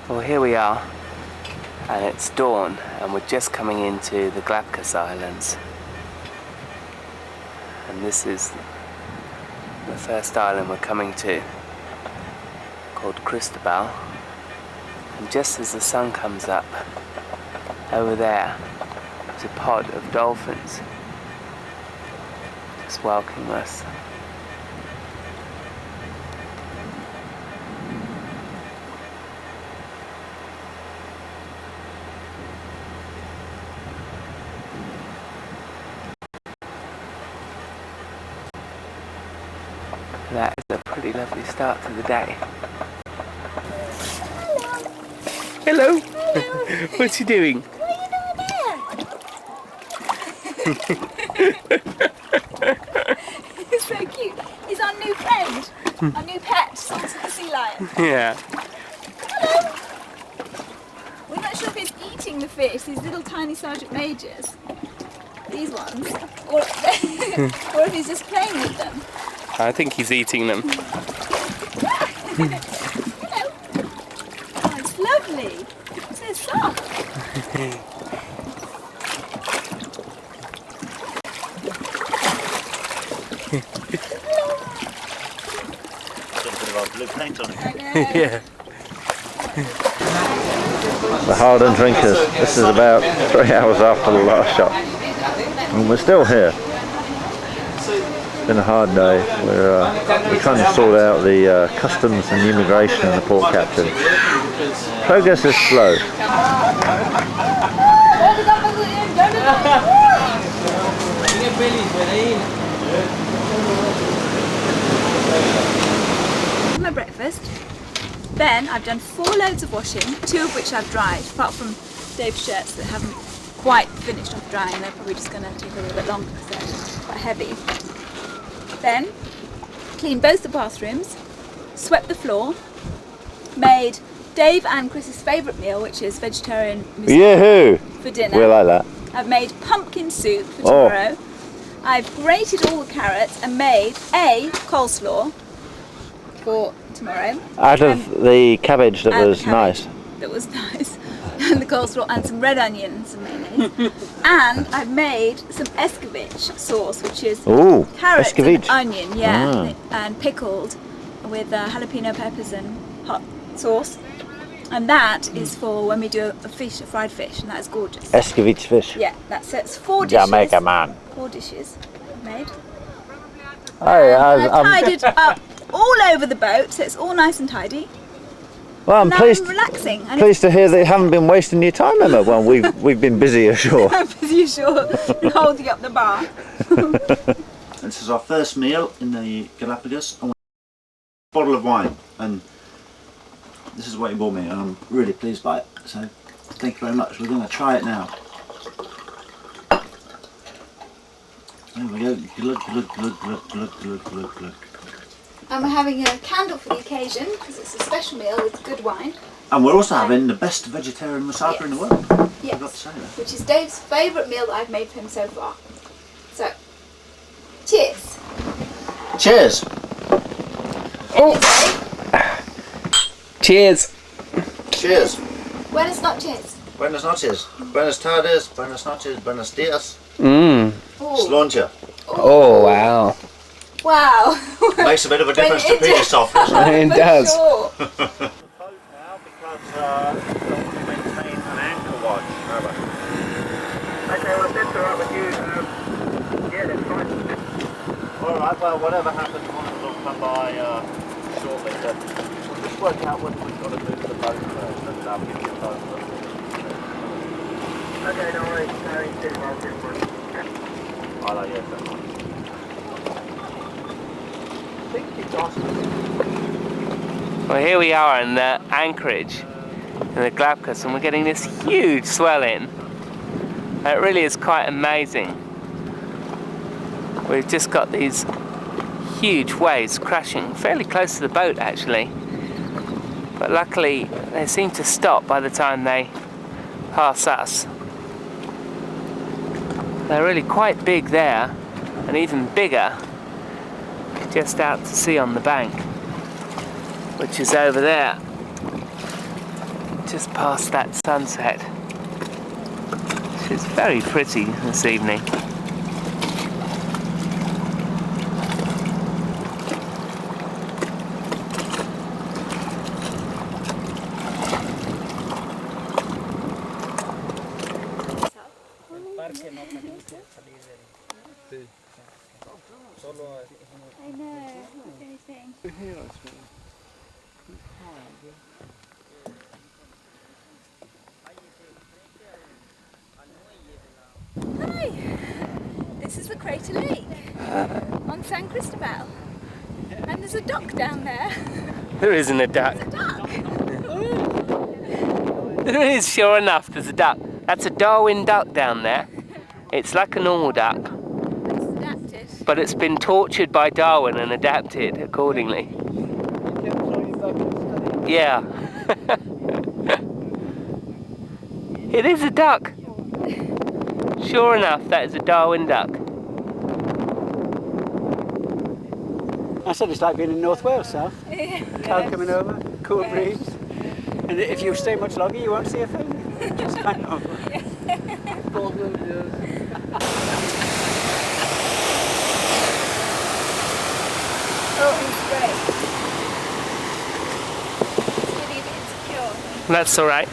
Well, here we are, and it's dawn, and we're just coming into the Galapagos Islands. And this is the first island we're coming to, called Cristobal. And just as the sun comes up, over there is a pod of dolphins just welcoming us. That is a pretty lovely start to the day. Hello. Hello. What's he doing? What are you doing there? He's so cute. He's our new friend. Our new pet, Salt of the Sea Lion. Yeah. Hello. We're not sure if he's eating the fish, these little tiny Sergeant Majors. These ones. Or if he's just playing with them. I think he's eating them. Hello. Oh, it's lovely. It's so soft. Got a bit of our blue paint on it. Yeah. The Hardened Drinkers. This is about 3 hours after the last shot. And we're still here. It's been a hard day. We're trying to sort out the customs and immigration and the port captain. Progress is slow. My breakfast. Then I've done 4 loads of washing, 2 of which I've dried, apart from Dave's shirts that haven't quite finished off drying. They're probably just going to take a little bit longer because they're quite heavy. Then cleaned both the bathrooms, swept the floor, made Dave and Chris's favourite meal, which is vegetarian Yahoo! for dinner. We like that. I've made pumpkin soup for tomorrow. I've grated all the carrots and made a coleslaw for tomorrow. Out of the cabbage that And was the cabbage nice. That was nice. And the coleslaw and some red onions and mayonnaise. And I've made some escovitch sauce, which is Ooh, carrots escovitch. and onion, and pickled with jalapeno peppers and hot sauce. And that is for when we do a fried fish, and that is gorgeous. Escovitch fish. Yeah, that's it. It's 4 dishes. Jamaica man. 4 dishes made. I've Tied it up all over the boat, so it's all nice and tidy. well, I'm Now pleased. I'm relaxing. And Pleased to hear that you haven't been wasting your time, Emma. Well, we've been busy ashore. as usual, holding up the bar. This is our first meal in the Galapagos. I want a bottle of wine, and this is what he bought me, and I'm really pleased by it. So, thank you very much. We're going to try it now. There we go. Look. And we're having a candle for the occasion because it's a special meal with good wine. And we're also having the best vegetarian moussaka in the world. Yes. I've got to say that. Which is Dave's favourite meal that I've made for him so far. So, cheers. Cheers. Oh. Cheers. Cheers. Buenas noches. Buenas noches. Buenas tardes. Buenas noches. Buenos dias. Mmm. Ooh. Slonja. Oh, wow. Wow. Makes a bit of a difference to Peter Soft, doesn't It For does. sure. Boat now because we want to maintain an anchor watch. Okay, well, if that's alright with you, yeah, that's fine. Alright, well, whatever happens, one of us will come by shortly. But we'll just work out whether we've got to move the boat first, and I'll give you a phone. Okay, no worries. I'll get one. I like it, that's fine. I think it's awesome. Well, here we are in the anchorage in the Galapagos, and we're getting this huge swell in. And it really is quite amazing. We've just got these huge waves crashing fairly close to the boat, actually. But luckily, they seem to stop by the time they pass us. They're really quite big there, and even bigger just out to sea on the bank, which is over there. just past that sunset. It's very pretty this evening. I know, what do you think? Hi! This is the Crater Lake on San Cristobal. And there's a duck down there. There isn't a duck. There's a duck! There is, sure enough, there's a duck. That's a Darwin duck down there. It's like a normal duck, It's adapted. but it's been tortured by Darwin and adapted accordingly. Yeah. It is a duck. Sure enough, that is a Darwin duck. I said it's like being in North Wales, South. Cloud coming over, cool breeze. And if you stay much longer, you won't see a thing. Just hang on. Oh, he's great. It's getting a bit insecure. That's all right.